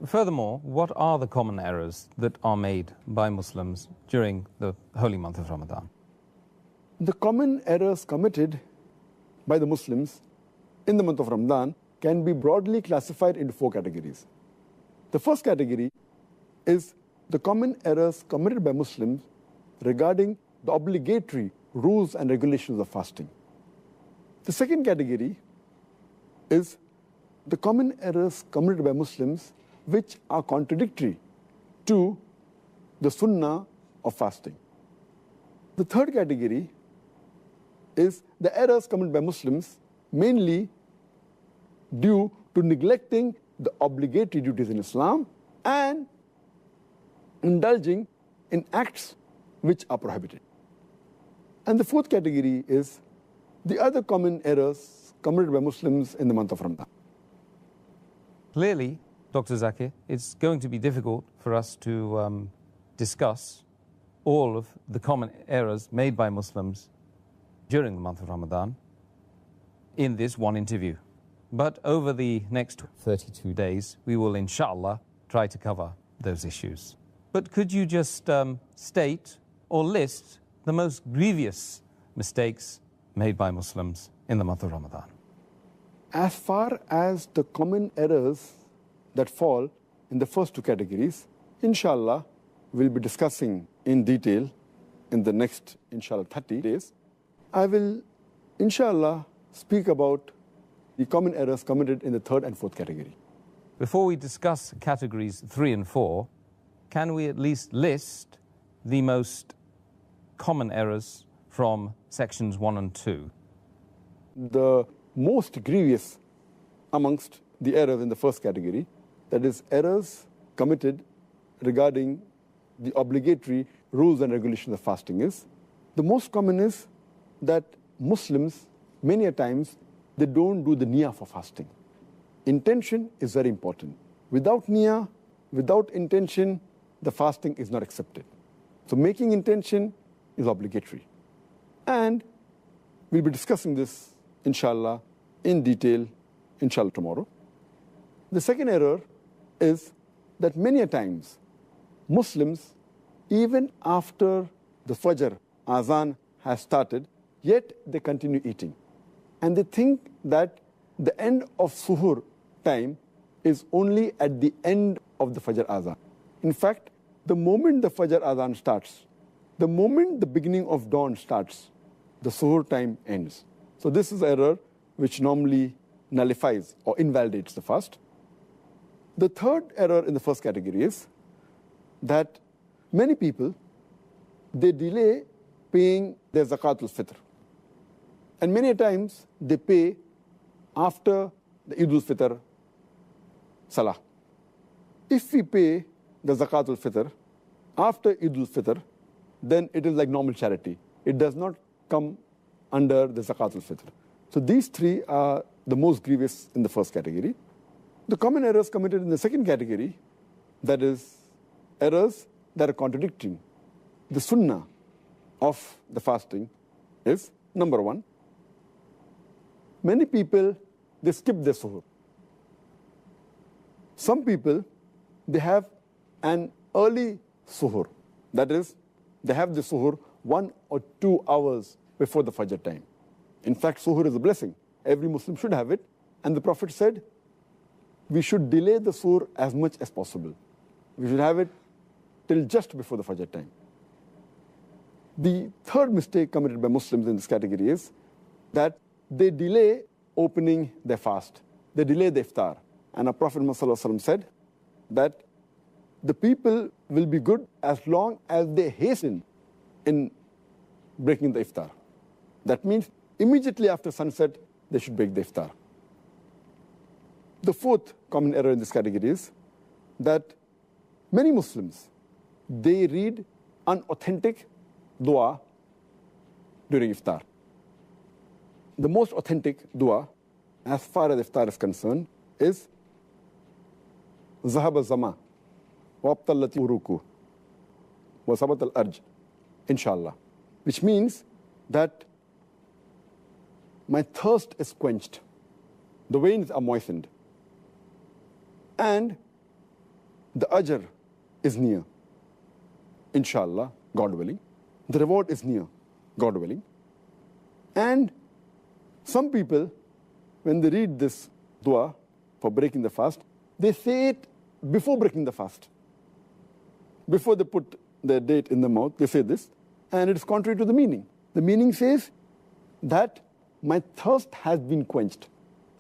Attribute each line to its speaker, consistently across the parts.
Speaker 1: Furthermore, what are the common errors that are made by Muslims during the holy month of Ramadan?
Speaker 2: The common errors committed by the Muslims in the month of Ramadan can be broadly classified into 4 categories. The first category is the common errors committed by Muslims regarding the obligatory rules and regulations of fasting. The second category is the common errors committed by Muslims which are contradictory to the sunnah of fasting. The third category is the errors committed by Muslims mainly due to neglecting the obligatory duties in Islam and indulging in acts which are prohibited. And the fourth category is the other common errors committed by Muslims in the month of Ramadan.
Speaker 1: Clearly, Dr. Zakir, it's going to be difficult for us to discuss all of the common errors made by Muslims during the month of Ramadan in this one interview. But over the next 32 days, we will, inshallah, try to cover those issues. But could you just state or list the most grievous mistakes made by Muslims in the month of Ramadan?
Speaker 2: As far as the common errors that fall in the first 2 categories, inshallah, we'll be discussing in detail in the next, inshallah, 30 days. I will, inshallah, speak about the common errors committed in the third and fourth category.
Speaker 1: Before we discuss categories 3 and 4, can we at least list the most common errors from sections 1 and 2?
Speaker 2: The most grievous amongst the errors in the first category, that is errors committed regarding the obligatory rules and regulations of fasting, is the most common is that Muslims many a times they don't do the niyyah for fasting. Intention is very important. Without niyyah, without intention, the fasting is not accepted. So making intention is obligatory. And we'll be discussing this, inshallah, in detail, inshallah, tomorrow. The second error is that many a times Muslims, even after the Fajr Azan has started, yet they continue eating. And they think that the end of Suhur time is only at the end of the Fajr Azan. In fact, the moment the Fajr Azan starts, the moment the beginning of dawn starts, the Suhur time ends. So this is error which normally nullifies or invalidates the fast. The third error in the first category is that many people, they delay paying their Zakatul Fitr. And many times they pay after the Eid al-Fitr Salah. If we pay the Zakatul Fitr after Eid al-Fitr, then it is like normal charity. It does not come under the Zakatul Fitr. So these 3 are the most grievous in the first category. The common errors committed in the second category, that is errors that are contradicting the sunnah of the fasting, is number 1. Many people, they skip their suhoor. Some people, they have an early suhoor. That is, they have the suhoor 1 or 2 hours before the Fajr time. In fact, suhoor is a blessing. Every Muslim should have it. And the Prophet said, we should delay the suhoor as much as possible. We should have it till just before the Fajr time. The third mistake committed by Muslims in this category is that they delay opening their fast. They delay the iftar. And our Prophet ﷺ said that the people will be good as long as they hasten in breaking the iftar. That means immediately after sunset, they should break the iftar. The fourth common error in this category is that many Muslims, they read unauthentic dua during iftar. The most authentic dua, as far as iftar is concerned, is Zahab al-Zama, Wabtallati uruku, wa sabat al-arj, inshallah. Which means that my thirst is quenched, the veins are moistened, and the ajr is near, inshallah, God willing. The reward is near, God willing. And some people, when they read this dua for breaking the fast, they say it before breaking the fast. Before they put their date in the mouth, they say this, and it is contrary to the meaning. The meaning says that my thirst has been quenched.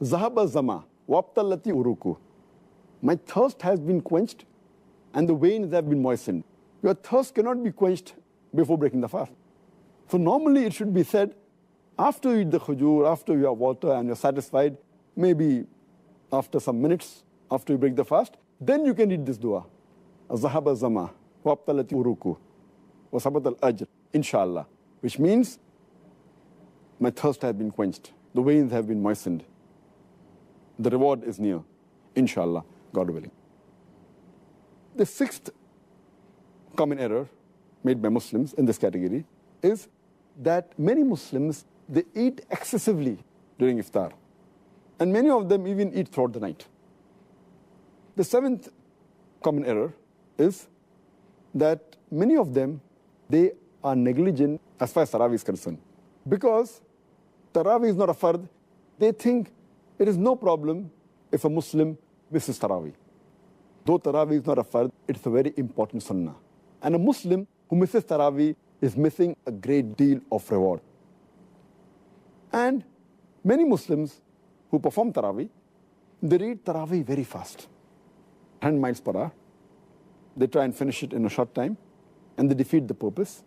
Speaker 2: Zahaba zama, wabtallati uruku. My thirst has been quenched, and the veins have been moistened. Your thirst cannot be quenched before breaking the fast. So normally it should be said after you eat the khujur, after you have water and you're satisfied, maybe after some minutes, after you break the fast, then you can read this dua. Zahaba zama, wabtalati uruku, wasabat al-ajr, inshallah. Which means, my thirst has been quenched. The veins have been moistened. The reward is near, inshallah, God willing. The sixth common error made by Muslims in this category is that many Muslims, they eat excessively during iftar. And many of them even eat throughout the night. The seventh common error is that many of them, they are negligent as far as Tarawih is concerned. Because Tarawih is not a fard, they think it is no problem if a Muslim misses Tarawih. Though Tarawih is not a fard, it's a very important sunnah. And a Muslim who misses Tarawih is missing a great deal of reward. And many Muslims who perform Tarawih, they read Tarawih very fast, 100 miles per hour. They try and finish it in a short time, and they defeat the purpose.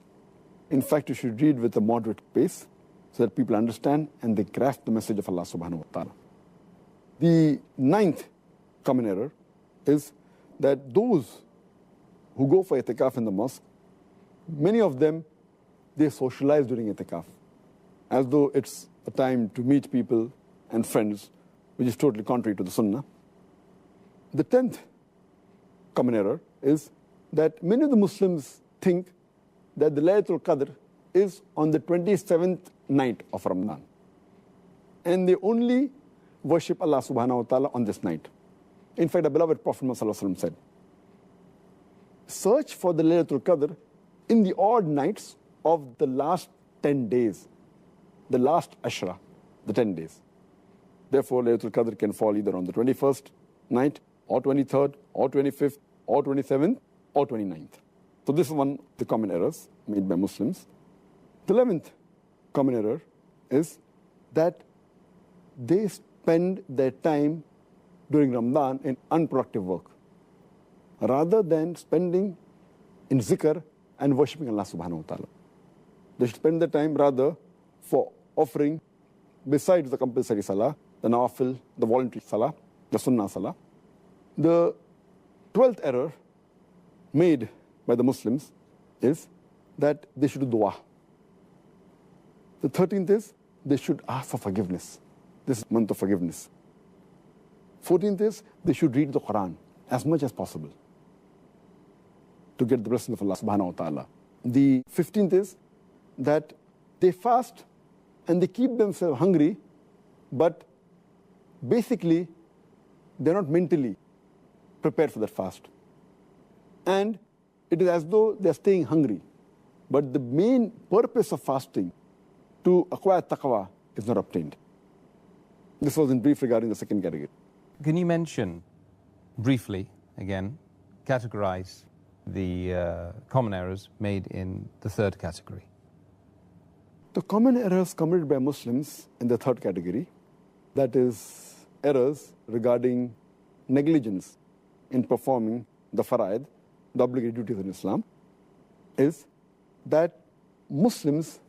Speaker 2: In fact, you should read with a moderate pace so that people understand and they grasp the message of Allah subhanahu wa ta'ala. The ninth common error is that those who go for itikaf in the mosque, many of them, they socialize during itikaf, as though it's a time to meet people and friends, which is totally contrary to the sunnah. The 10th common error is that many of the Muslims think that the Laylatul Qadr is on the 27th night of Ramadan. And they only worship Allah subhanahu wa ta'ala on this night. In fact, the beloved Prophet Muhammad said, search for the Laylatul Qadr in the odd nights of the last 10 days, the last Ashra, the 10 days. Therefore, Laylatul Qadr can fall either on the 21st night, or 23rd, or 25th, or 27th, or 29th. So this is one of the common errors made by Muslims. The 11th common error is that they spend their time during Ramadan in unproductive work, rather than spending in zikr and worshipping Allah subhanahu wa ta'ala. They should spend their time rather for offering, besides the compulsory salah, the nawafil, the voluntary salah, the sunnah salah. The 12th error made by the Muslims is that they should do dua. The 13th is they should ask for forgiveness. This is month of forgiveness. 14th is they should read the Quran as much as possible to get the blessing of Allah subhanahu wa ta'ala. The 15th is that they fast and they keep themselves hungry, but basically they're not mentally prepared for that fast. And it is as though they're staying hungry. But the main purpose of fasting, to acquire taqwa, is not obtained. This was in brief regarding the second category.
Speaker 1: Can you mention briefly, again, categorize the common errors made in the third category?
Speaker 2: The common errors committed by Muslims in the third category, that is errors regarding negligence in performing the fara'id, the obligatory duties in Islam, is that Muslims,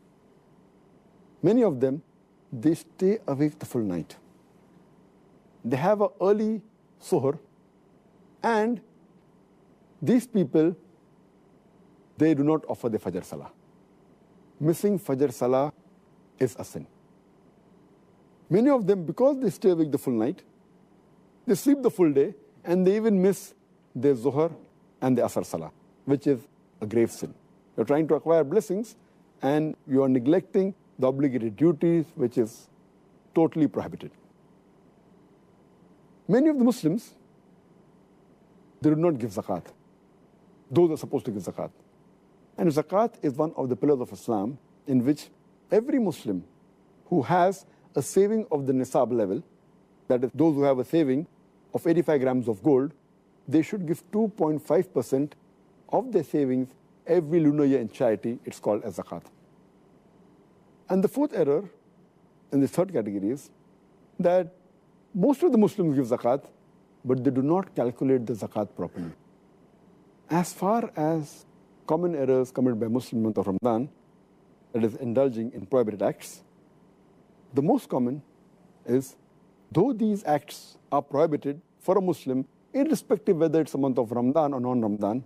Speaker 2: many of them, they stay awake the full night. They have an early suhr, and these people, they do not offer the Fajr Salah. Missing Fajr Salah is a sin. Many of them, because they stay awake the full night, they sleep the full day, and they even miss their Zuhr and the Asr Salah, which is a grave sin. You're trying to acquire blessings, and you are neglecting the obligatory duties, which is totally prohibited. Many of the Muslims, they do not give zakat. Those are supposed to give zakat. And zakat is one of the pillars of Islam in which every Muslim who has a saving of the nisab level, that is, those who have a saving of 85 grams of gold, they should give 2.5% of their savings every lunar year in charity. It's called as zakat. And the fourth error in the third category is that most of the Muslims give zakat, but they do not calculate the zakat properly. As far as common errors committed by Muslims in the month of Ramadan, that is indulging in prohibited acts, the most common is, though these acts are prohibited for a Muslim, irrespective whether it's a month of Ramadan or non-Ramadan,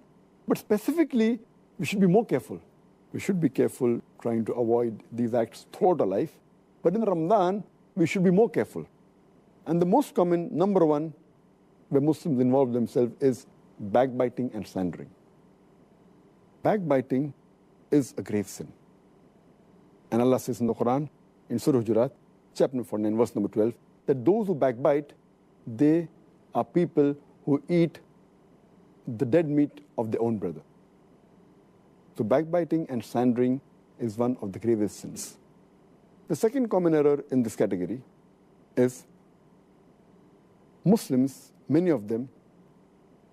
Speaker 2: but specifically, we should be more careful. We should be careful trying to avoid these acts throughout our life. But in Ramadan, we should be more careful. And the most common, number one, where Muslims involve themselves is backbiting and slandering. Backbiting is a grave sin. And Allah says in the Quran, in Surah Hujurat, chapter 49, verse number 12, that those who backbite, they are people who eat the dead meat of their own brother. So backbiting and slandering is one of the gravest sins. The second common error in this category is Muslims, many of them,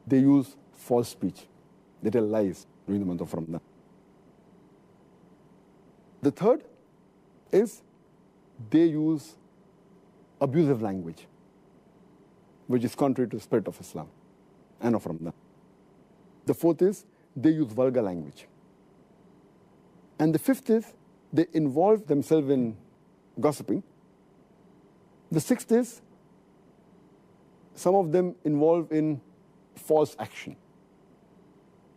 Speaker 2: they use false speech. They tell lies during the month of Ramadan. The third is they use abusive language, which is contrary to the spirit of Islam and of Ramadan. The fourth is they use vulgar language. And the fifth is they involve themselves in gossiping. The sixth is some of them involve in false action.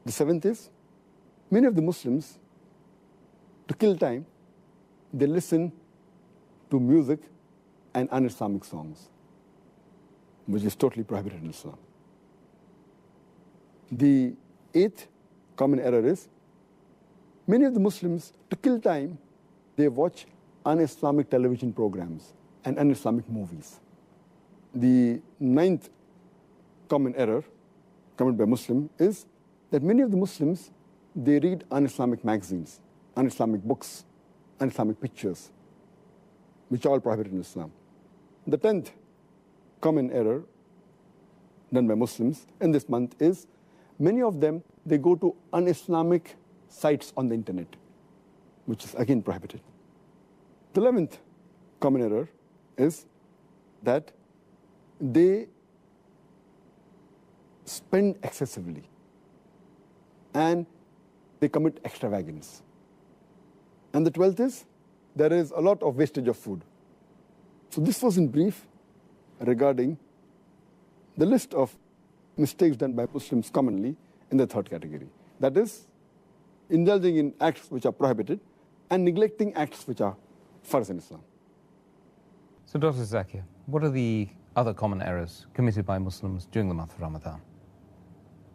Speaker 2: The seventh is many of the Muslims, to kill time, they listen to music and un-Islamic songs, which is totally prohibited in Islam. The eighth common error is many of the Muslims, to kill time, they watch un-Islamic television programs and un-Islamic movies. The ninth common error committed by Muslims is that many of the Muslims, they read un-Islamic magazines, un-Islamic books, un-Islamic pictures, which are all prohibited in Islam. The 10th common error done by Muslims in this month is many of them, they go to un-Islamic sites on the internet, which is again prohibited. The 11th common error is that they spend excessively and they commit extravagance. And the 12th is there is a lot of wastage of food. So this was in brief regarding the list of mistakes done by Muslims commonly in the third category. That is, indulging in acts which are prohibited and neglecting acts which are farz in Islam.
Speaker 1: So Dr. Zakir, what are the other common errors committed by Muslims during the month of Ramadan?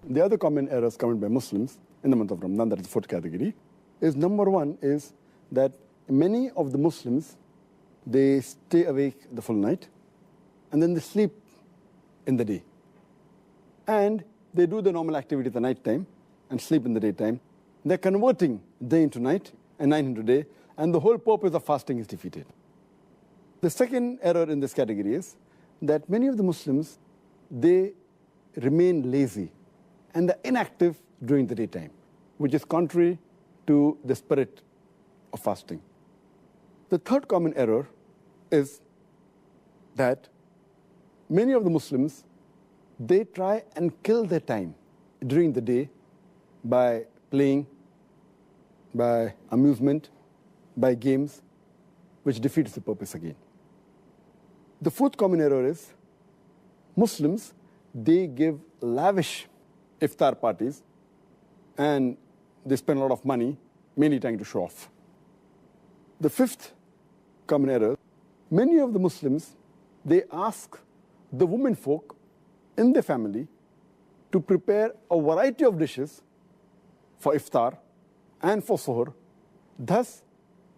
Speaker 2: The other common errors committed by Muslims in the month of Ramadan, that is the fourth category, is number one is that many of the Muslims, they stay awake the full night and then they sleep in the day. And they do the normal activity at the night time and sleep in the daytime. They're converting day into night and night into day, and the whole purpose of fasting is defeated. The second error in this category is that many of the Muslims, they remain lazy and they're inactive during the daytime, which is contrary to the spirit of fasting. The third common error is that many of the Muslims, they try and kill their time during the day by playing, by amusement, by games, which defeats the purpose again. The fourth common error is Muslims, they give lavish iftar parties and they spend a lot of money, mainly trying to show off. The fifth common error, many of the Muslims, they ask the women folk in their family to prepare a variety of dishes for iftar and for suhoor, thus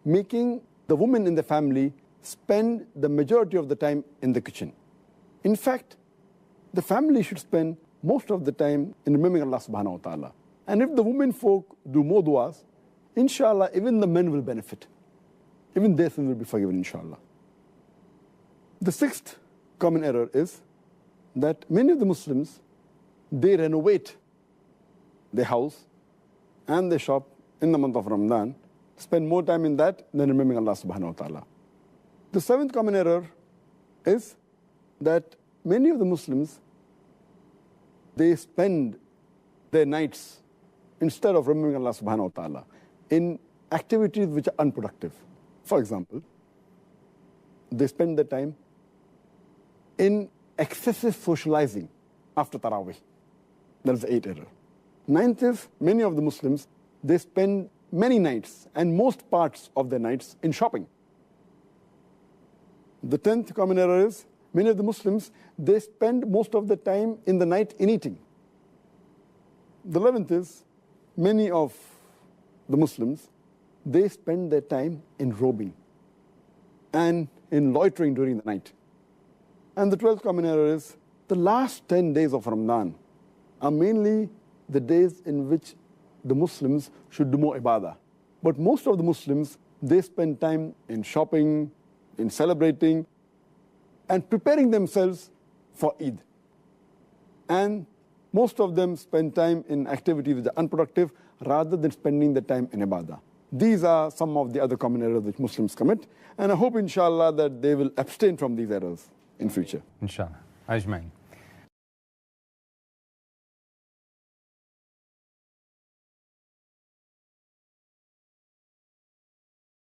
Speaker 2: making the women in the family spend the majority of the time in the kitchen. In fact, the family should spend most of the time in remembering Allah subhanahu wa ta'ala. And if the women folk do more du'as, inshallah, even the men will benefit. Even their sins will be forgiven, inshallah. The sixth common error is that many of the Muslims, they renovate their house and their shop in the month of Ramadan, spend more time in that than remembering Allah subhanahu wa ta'ala. The seventh common error is that many of the Muslims, they spend their nights, instead of remembering Allah subhanahu wa ta'ala, in activities which are unproductive. For example, they spend their time in excessive socializing after Taraweeh. That is the eighth error. Ninth is, many of the Muslims, they spend many nights and most parts of their nights in shopping. The 10th common error is, many of the Muslims, they spend most of the time in the night in eating. The 11th is, many of the Muslims, they spend their time in robing and in loitering during the night. And the 12th common error is, the last 10 days of Ramadan are mainly the days in which the Muslims should do more ibadah. But most of the Muslims, they spend time in shopping, in celebrating, and preparing themselves for Eid. And most of them spend time in activities that are unproductive rather than spending the time in ibadah. These are some of the other common errors which Muslims commit. And I hope, inshallah, that they will abstain from these errors in future.
Speaker 1: Inshallah. Ajmain.